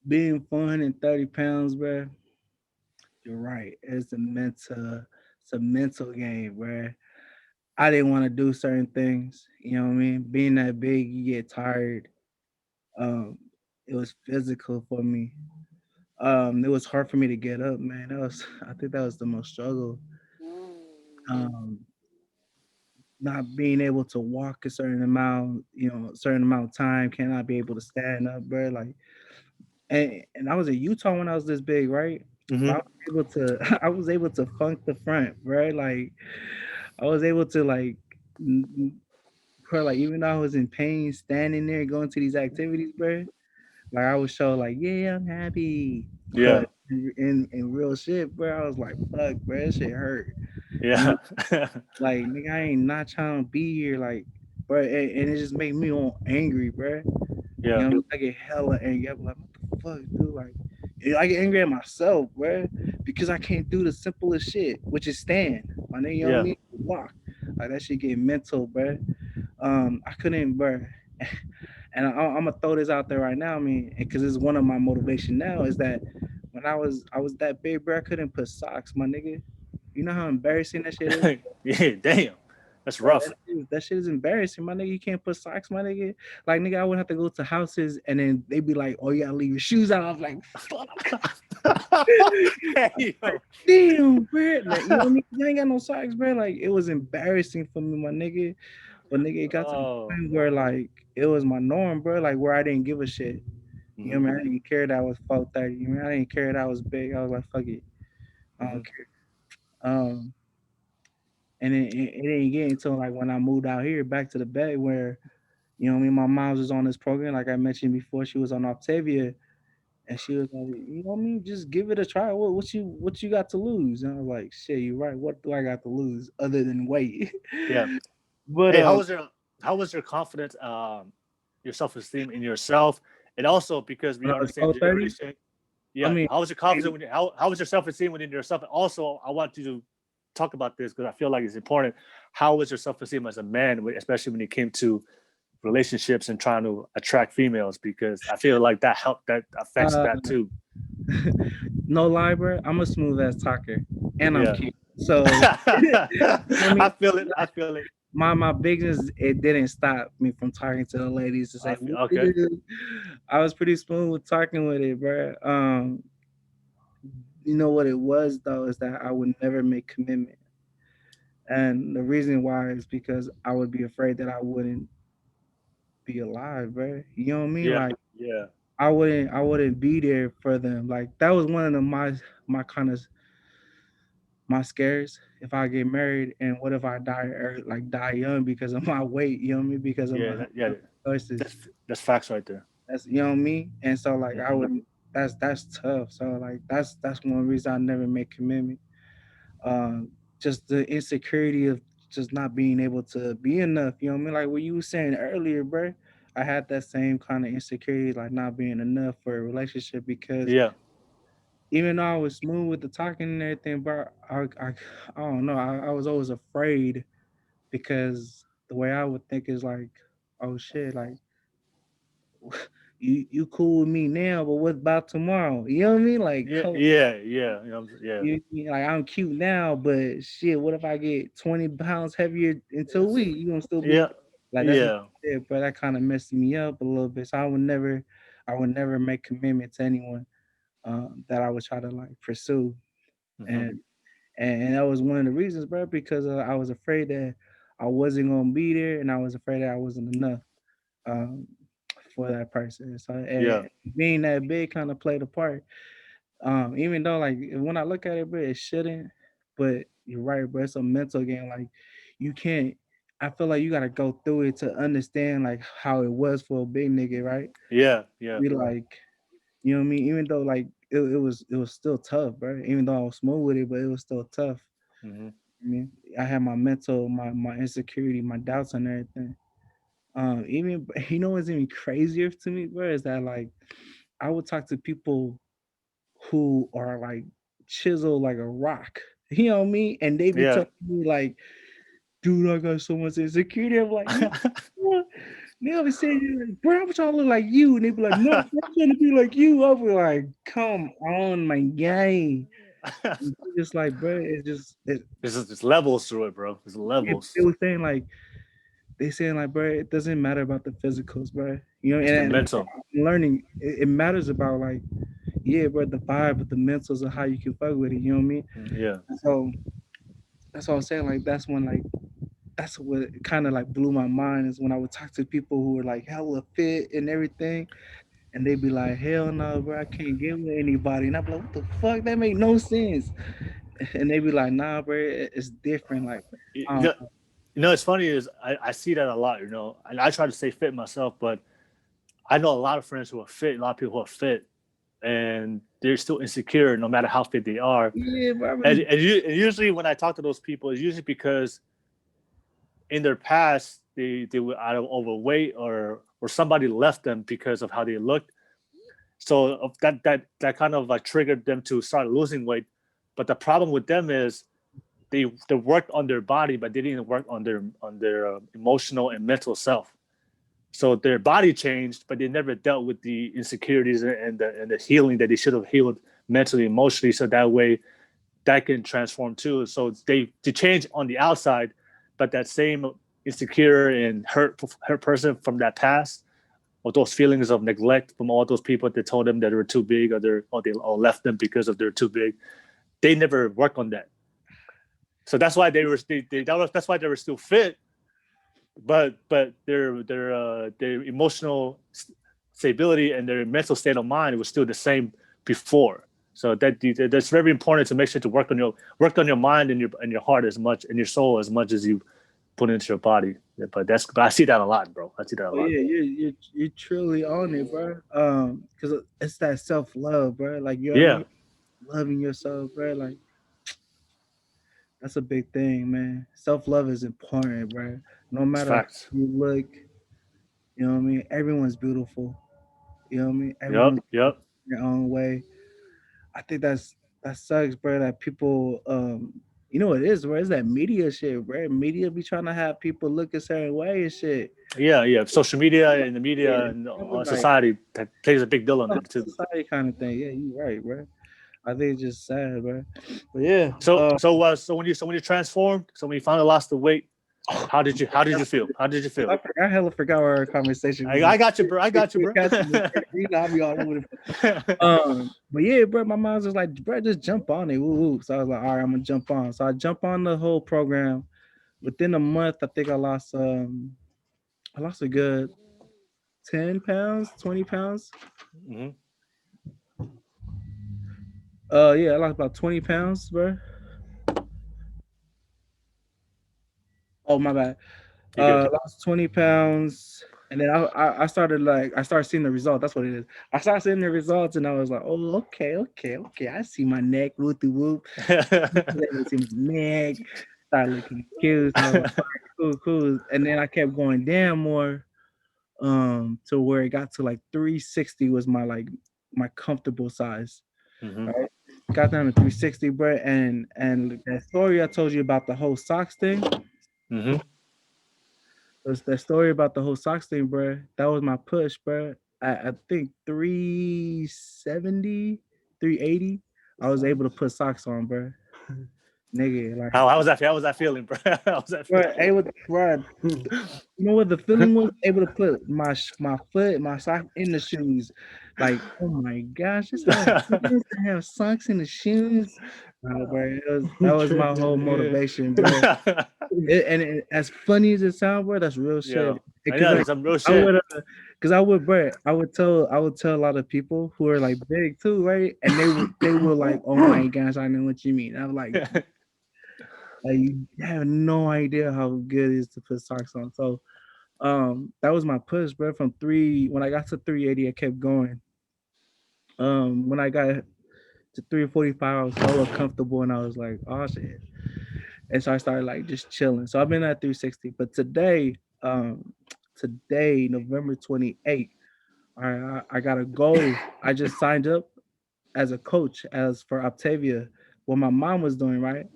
being 430 pounds, bro. You're right. It's a mental game, bro. I didn't want to do certain things. You know what I mean? Being that big, you get tired. Um, it was physical for me. It was hard for me to get up, man. I think that was the most struggle. Um, not being able to walk a certain amount, a certain amount of time, cannot be able to stand up, bro. Like, and I was in Utah when I was this big, right? But I Mm-hmm. was able to, I was able to funk the front, right? Like, I was able to like, bro, like even though I was in pain, standing there going to these activities, bro. Like I would show like, yeah, I'm happy, Yeah. but in real shit, bro, I was like, fuck, bro, that shit hurt. You know, Yeah. like nigga, I ain't not trying to be here, like, bro, and it just made me all angry, bro. You Yeah. know, what I mean? I get hella angry. I'm like, what the fuck, dude? Like, yeah, I get angry at myself, bro, because I can't do the simplest shit, which is stand. My nigga, you know what I Yeah. mean? Walk. Like that shit get mental, bro. I couldn't, bro. And I'm gonna throw this out there right now. I mean, because it's one of my motivation now is that when I was that big, bro, I couldn't put socks, my nigga. You know how embarrassing that shit is, Yeah. Damn. That's bro. rough. That shit is embarrassing, my nigga. You can't put socks, my nigga. Like nigga, I would have to go to houses and then they'd be like, "Oh, you gotta leave your shoes out." I was like, "Fuck." Hey, Like, yo. damn, bro. Like, you know what I mean? You ain't got no socks, bro. Like, it was embarrassing for me, my nigga. But nigga, it got to the Oh. point where like it was my norm, bro. Like where I didn't give a shit. You know Hmm. what I mean? I didn't care that I was 430. You know what I mean? I didn't care that I was big. I was like, fuck it. I Hmm. don't care. And it didn't get until like when I moved out here back to the Bay where, you know what I mean, my mom was on this program, like I mentioned before, she was on Octavia and she was like, you know what I mean, just give it a try. What you got to lose? And I was like, shit, you're right. What do I got to lose other than weight? Yeah. But Hey, how was your confidence, your self esteem in yourself, and also because we when are I in the was same 430, generation. I Yeah. mean, How was your confidence when how was your self esteem within yourself? And also, I want you to talk about this because I feel like it's important. How was your self esteem as a man, especially when it came to relationships and trying to attract females? Because I feel like that affects uh, that too. no lie, bro. I'm a smooth ass talker, and I'm Yeah. cute. So, you know what I mean? I feel it. I feel it. My business, it didn't stop me from talking to the ladies to say, Okay. "Woo." I was pretty smooth with talking with it, bro. You know what it was though is that I would never make commitment, and the reason why is because I would be afraid that I wouldn't be alive, bro. You know what I mean? Yeah. Like Yeah. I wouldn't be there for them. Like that was one of my kind of my scares if I get married and what if I die like die young because of my weight, you know what I mean? Because of Yeah. my Yeah. choices. That's facts right there. That's you know what I mean? And so like I Hmm. would that's tough. So like that's one reason I never make commitment. Um just the insecurity of just not being able to be enough, you know what I mean? Like what you were saying earlier, bro. I had that same kind of insecurity, like not being enough for a relationship because Yeah. even though I was smooth with the talking and everything, bro, I don't know. I was always afraid because the way I would think is like, oh shit, like you cool with me now, but what about tomorrow? You know what I mean? Like, Yeah. Yeah. Yeah. Yeah. like I'm cute now, but shit, what if I get 20 pounds heavier in 2 weeks? You gonna still be Yeah. like that's my Yeah. shit, but that kind of messed me up a little bit. So I would never make commitment to anyone that I would try to like pursue. Hmm. And and that was one of the reasons, bro, because I was afraid that I wasn't gonna be there, and I was afraid that I wasn't enough um, for that person. So Yeah. being that big kind of played a part. Even though like when I look at it, bro, it shouldn't. But you're right, bro. It's a mental game. Like you can't. I feel like you gotta go through it to understand like how it was for a big nigga, right? Yeah. Yeah. Be like, you know what I mean? Even though like it was still tough, bro. Even though I was smooth with it, but it was still tough. Hmm. I mean, I had my mental, my insecurity, my doubts and everything. Even you know what's even crazier to me, bro, is that like I would talk to people who are like chiseled like a rock. You know what I mean? And they be Yeah. telling me like, dude, I got so much insecurity. I'm like, you know what? They'll be saying, like, bro, I'm trying to look like you. And they be like, no, I'm trying to be like you. I'll be like, come on, my guy. And just like, bro, it's just, There's levels to it, bro. There's they levels. were saying like, they saying like, bro, it doesn't matter about the physicals, bro. You know, It's the and mental. I'm learning, it matters about like, yeah, bro, the vibe, but the mentals of how you can fuck with it. You know what I mean? Yeah. So that's what I'm saying. Like, that's when like, that's what kind of like blew my mind is when I would talk to people who were like hella fit and everything, and they'd be like, "Hell no, bro, I can't get with anybody." And I'd be like, "What the fuck? That make no sense." And they'd be like, "Nah, bro, it's different." Like, You I don't know, you know, it's funny is I see that a lot, you know, and I try to stay fit myself, but I know a lot of friends who are fit, a lot of people who are fit, and they're still insecure no matter how fit they are. yeah, bro, I And, really, and usually when I talk to those people, it's usually because in their past they were either overweight or somebody left them because of how they looked. So that kind of like triggered them to start losing weight. But the problem with them is they worked on their body, but they didn't work on their emotional and mental self. So their body changed, but they never dealt with the insecurities and the healing that they should have healed mentally, emotionally. So that way, that can transform too. So they change on the outside, but that same insecure and hurt person from that past, or those feelings of neglect from all those people that told them that they were too big, or left them because of they're too big. They never work on that. So that's why that's why they were still fit, but their emotional stability and their mental state of mind was still the same before. So that's very important to make sure to work on your mind and your heart as much and your soul as much as you put into your body. Yeah, but I see that a lot, bro. I see that a oh lot. yeah, you're truly on it, bro. Because it's that self love, bro. Like, you know what I Yeah, mean? Loving yourself, bro. Like, that's a big thing, man. Self love is important, bro. No it's matter how facts. you look, you know what I mean. Everyone's beautiful. You know what I mean. Yep, Everyone's yep. their own way. I think that sucks, bro. That people, you know what it is, bro? It's that media shit, bro. Media be trying to have people look a certain way and shit. Yeah, yeah. Social media and the Yeah, media and I was like, society that plays a big deal on the it whole too. society kind of thing. Yeah, you right, bro. I think it's just sad, bro. But yeah, So when you transformed, so when you finally lost the weight, how did you feel? How did you feel? I hella forgot where our conversation was. I got you, bro. I got you, bro. You know, I be all over the but yeah, bro, my mom's just like, bro, just jump on it. Woo, woo. So I was like, all right, I'm gonna jump on. So I jump on the whole program. Within a month, I think I lost a good 10 pounds, 20 pounds. Hmm. Yeah, I lost about 20 pounds, bro. Oh my bad. You good? Lost 20 pounds. And then I started like I started seeing the result. That's what it is. I started seeing the results, and I was like, "Oh, okay, okay, okay." I see my neck, whoop de whoop. I see my neck. Started looking cute. So I was like, "All right, cool, cool." And then I kept going down more, to where it got to like 360 was my like my comfortable size. Hmm. Right, got down to 360, bro. And that story I told you about the whole socks thing. Hmm. Was that story about the whole socks thing, bro? That was my push, bro. I think 370, 380. I was able to put socks on, bro. Nigga, like, How was that? How was that feeling, bro? How was that bro, feeling? able, bro. You know what the feeling was? Able to put my foot, my sock in the shoes. Like, oh my gosh, this how it feels to have socks in the shoes. Bro, that was my whole motivation, bro. As funny as it sounds, bro, that's real shit. Yeah, I Because know that's some real I shit. would, because bro, I would tell a lot of people who are like big too, right? And they were like, oh my gosh, I know what you mean. I'm like you have no idea how good it is to put socks on. So, that was my push, bro. From when I got to 380, I kept going. When I got to 345, I was hella comfortable, and I was like, oh shit. And so I started like just chilling. So I've been at 360. But today, November 28th, I got a goal. I just signed up as a coach as for Octavia, what my mom was doing, right?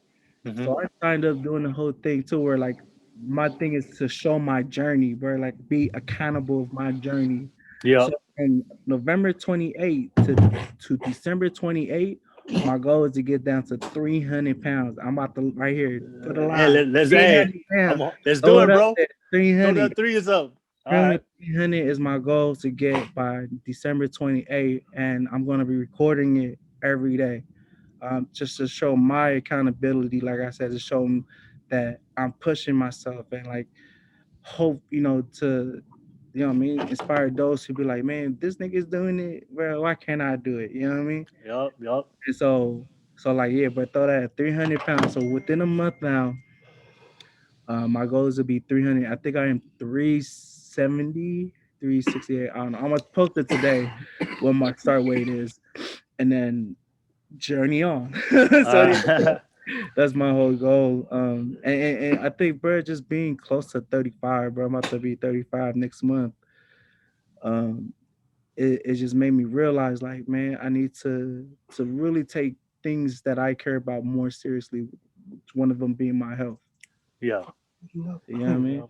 Hmm. So I signed up doing the whole thing too, where like my thing is to show my journey, bro. Like be accountable of my journey. Yeah. So from November 28th to December 28th, my goal is to get down to 300 pounds. I'm about to right here put a Hey, line. hey, 300 pounds. let's do Throw it, it up bro. there. Throw 300. that threes up. All Remember, right. 300 is my goal to get by December 28th, and I'm going to be recording it every day, just to show my accountability. Like I said, to show them that I'm pushing myself and like hope, to, what I mean, inspire those who be like, man, this nigga's doing it. Well, why can't I do it? You know what I mean? Yup, yup. And so like, yeah, but throw that at 300 pounds. So within a month now, my goal is to be 300. I think I am 370, 368. I don't know. I'm going to post it today what my start weight is. And then journey on. So yeah, Uh, that's my whole goal. And I think, bro, just being close to 35, bro. I'm about to be 35 next month. Um, it just made me realize, like, man, I need to really take things that I care about more seriously. One of them being my health. yeah. You know what I mean?